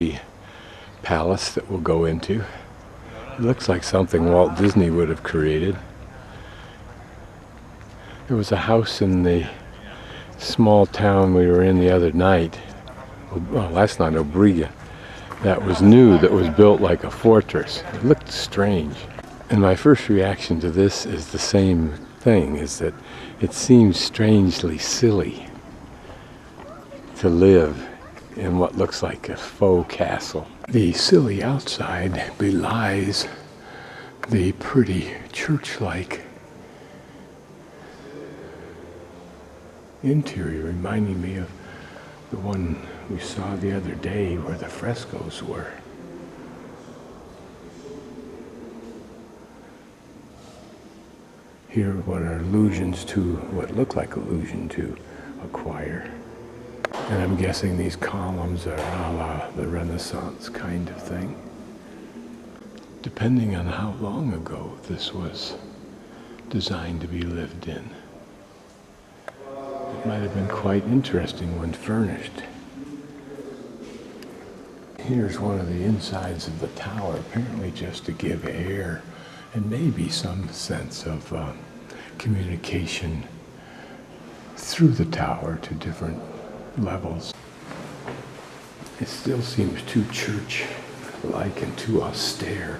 The palace that we'll go into. It looks like something Walt Disney would have created. There was a house in the small town we were in the other night, last night, Obriga, that was new, that was built like a fortress. It looked strange. And my first reaction to this is the same thing, is that it seems strangely silly to live in what looks like a faux castle. The silly outside belies the pretty church-like interior, reminding me of the one we saw the other day where the frescoes were. Here what are allusions to, what look like allusion to a choir. And I'm guessing these columns are a la the Renaissance kind of thing. Depending on how long ago this was designed to be lived in. It might have been quite interesting when furnished. Here's one of the insides of the tower, apparently just to give air and maybe some sense of communication through the tower to different levels. It still seems too church-like and too austere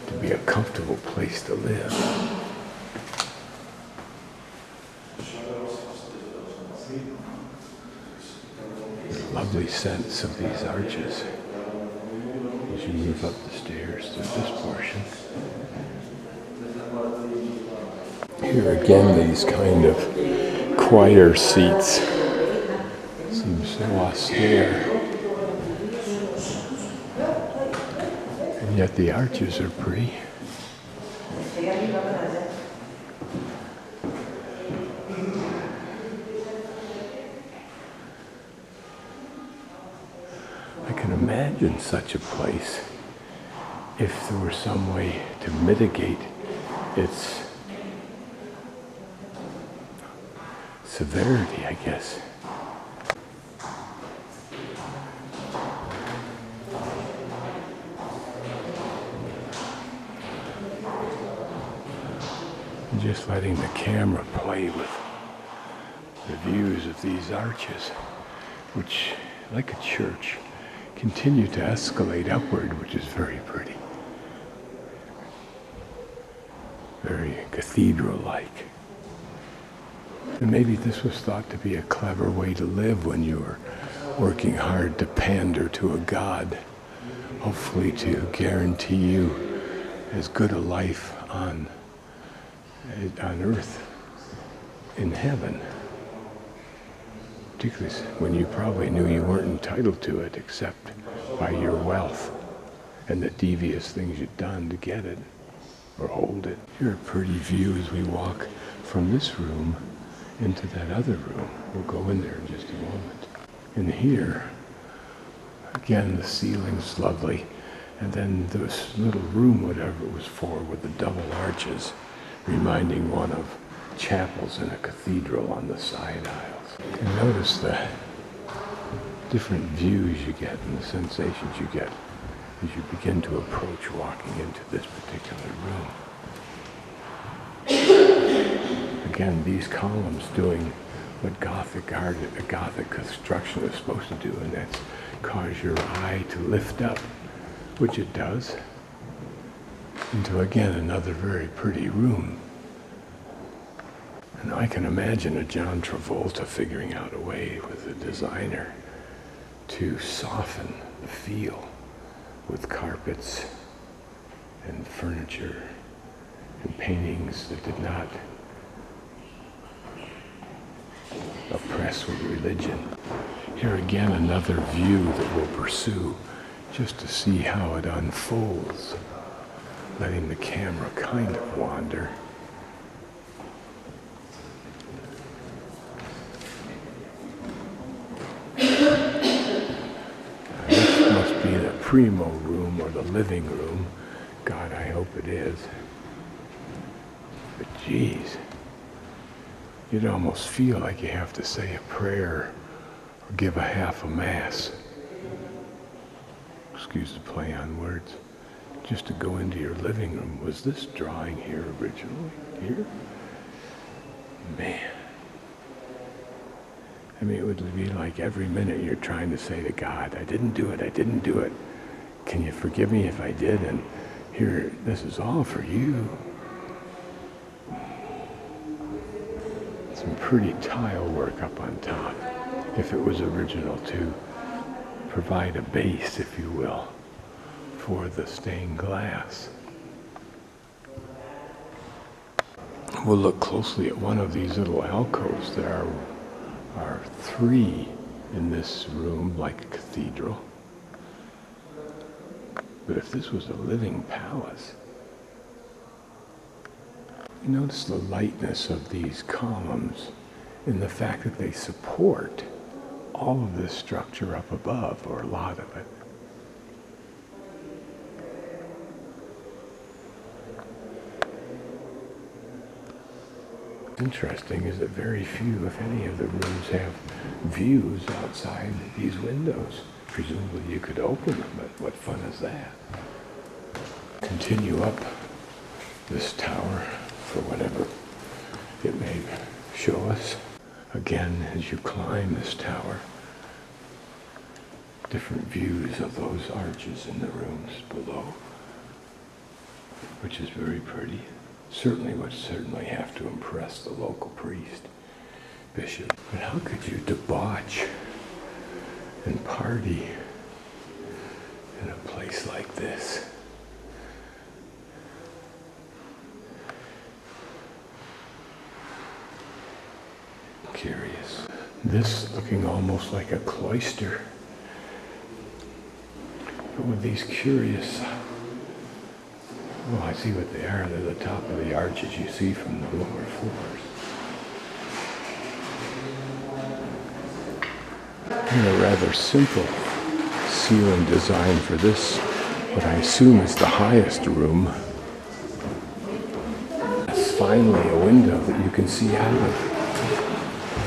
to be a comfortable place to live. The lovely sense of these arches as you move up the stairs to this portion. Here again, these kind of choir seats seem so austere. And yet the arches are pretty. I can imagine such a place if there were some way to mitigate its severity, I guess. And just letting the camera play with the views of these arches, which, like a church, continue to escalate upward, which is very pretty. Very cathedral-like. And maybe this was thought to be a clever way to live when you were working hard to pander to a god, hopefully to guarantee you as good a life on earth in heaven. Particularly when you probably knew you weren't entitled to it except by your wealth and the devious things you'd done to get it or hold it. Here a pretty view as we walk from this room into that other room. We'll go in there in just a moment. And here, again, the ceiling's lovely. And then this little room, whatever it was for, with the double arches, reminding one of chapels in a cathedral on the side aisles. And notice the different views you get and the sensations you get as you begin to approach walking into this particular room. Again, these columns doing what Gothic art, a Gothic construction is supposed to do, and that's cause your eye to lift up, which it does, into again another very pretty room. And I can imagine a John Travolta figuring out a way with a designer to soften the feel with carpets and furniture and paintings that did not oppress with religion. Here again, another view that we'll pursue just to see how it unfolds, letting the camera kind of wander. This must be the primo room or the living room. God, I hope it is. But geez, you'd almost feel like you have to say a prayer or give a half a mass excuse the play on words, just to go into your living room. Was this drawing here originally? Here? Man. I mean, it would be like every minute you're trying to say to God, I didn't do it, I didn't do it. Can you forgive me if I did? And here, this is all for you. Some pretty tile work up on top, if it was original, to provide a base, if you will, for the stained glass. We'll look closely at one of these little alcoves. There are 3 in this room, like a cathedral. But if this was a living palace, you notice the lightness of these columns in the fact that they support all of this structure up above, or a lot of it. Interesting is that very few, if any, of the rooms have views outside these windows. Presumably you could open them, but what fun is that? Continue up this tower for whatever it may show us. Again, as you climb this tower, different views of those arches in the rooms below, which is very pretty. Certainly would have to impress the local priest, bishop. But how could you debauch and party in a place like this? Curious. This looking almost like a cloister, but with these curious, oh, I see what they are. They're the top of the arches you see from the lower floors. And a rather simple ceiling design for this, what I assume is the highest room. That's finally a window that you can see out of.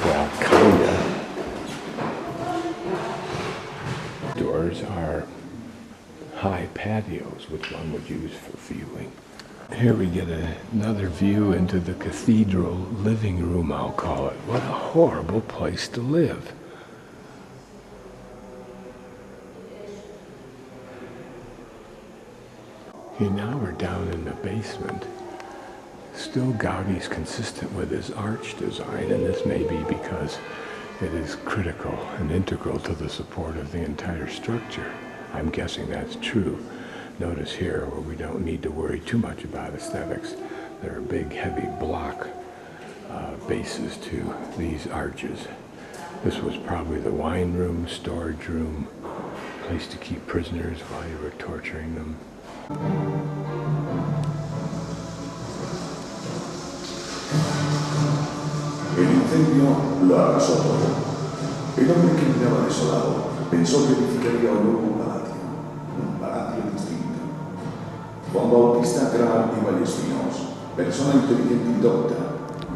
Well, kinda. Doors are high patios, which one would use for viewing. Here we get another view into the cathedral living room, I'll call it. What a horrible place to live. Okay, now we're down in the basement. Still, Gaudi's consistent with his arch design, and this may be because it is critical and integral to the support of the entire structure. I'm guessing that's true. Notice here where we don't need to worry too much about aesthetics. There are big, heavy block bases to these arches. This was probably the wine room, storage room, place to keep prisoners while you were torturing them. El incendio lo arrasó todo. El hombre que miraba desolado pensó que edificaría un nuevo un palacio distinto. Juan Bautista Graham y Vallestinos, persona inteligente y docta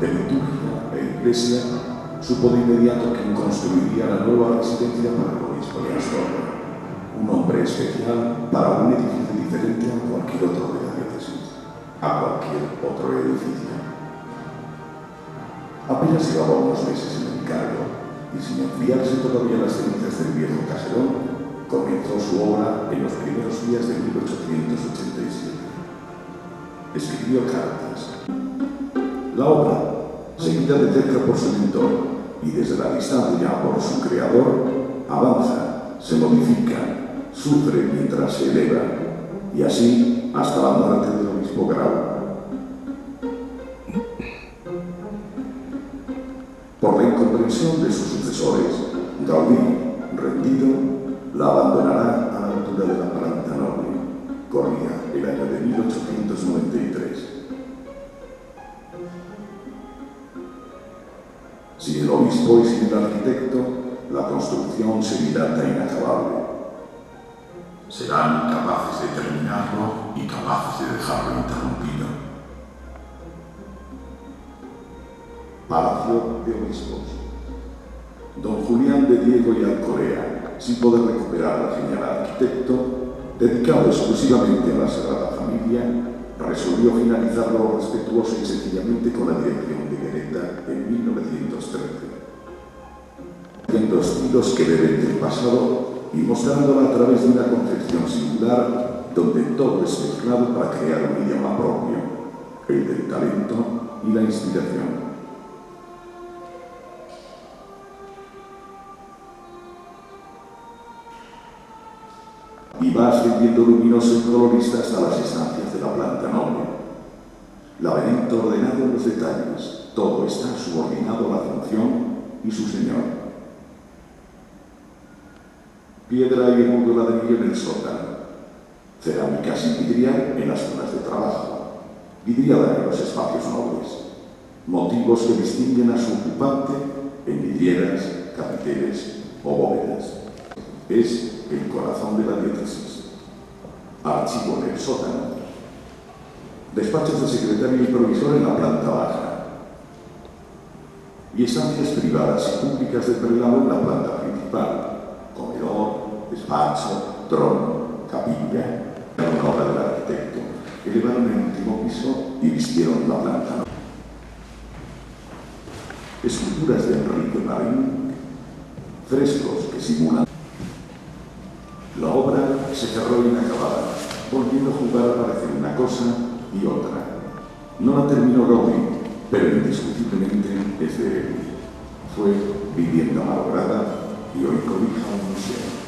de liturgia e iglesia, supo de inmediato quien construiría la nueva residencia para el obispo de Astorga, un hombre especial para un edificio diferente a cualquier otro de la diócesis, a cualquier otro edificio. Apenas llevaba unos meses en el cargo y sin enfriarse todavía las cenizas del viejo caserón, comenzó su obra en los primeros días de 1887. Escribió cartas. La obra, seguida de cerca por su mentor y desde la distancia por su creador, avanza, se modifica, sufre mientras se eleva, y así hasta la muerte del obispo Gaudi. Por la incomprensión de sus sucesores, Gaudí, rendido, la abandonará a la altura de la planta noble. Corría el año de 1893. Sin el obispo y sin el arquitecto, la construcción seguirá tan inacabable. Serán incapaces de terminarlo y capaces de dejarlo interrumpido. Palacio de Obispos. Don Julián de Diego y Alcorea, sin poder recuperar al genial arquitecto, dedicado exclusivamente a la Sagrada Familia, resolvió finalizarlo respetuosa y sencillamente con la dirección de Guereta en 1913. Viendo estilos que beben del pasado y mostrándola a través de una concepción singular donde todo es mezclado para crear un idioma propio, el del talento y la inspiración. Y va ascendiendo luminoso y colorista hasta las estancias de la planta noble. Laberinto ordenado en los detalles, todo está subordinado a la función y su señor. Piedra y rudo ladrillo en el sótano, cerámica sin vidriar en las zonas de trabajo, vidriada en los espacios nobles, motivos que distinguen a su ocupante en vidrieras, capiteles o bóvedas. Es el corazón de la diócesis. Archivo en el sótano. Despachos de secretario y provisor en la planta baja. Y estancias privadas y públicas de prelado en la planta principal. Comedor, despacho, trono, capilla. Una obra del arquitecto. Elevaron el último piso y vistieron la planta. Esculturas de Enrique Marín. Frescos que simulan. La obra se cerró inacabada, volviendo a jugar a parecer una cosa y otra. No la terminó Gaudi, pero indiscutiblemente es de él. Fue vivienda malograda y hoy cobija un museo.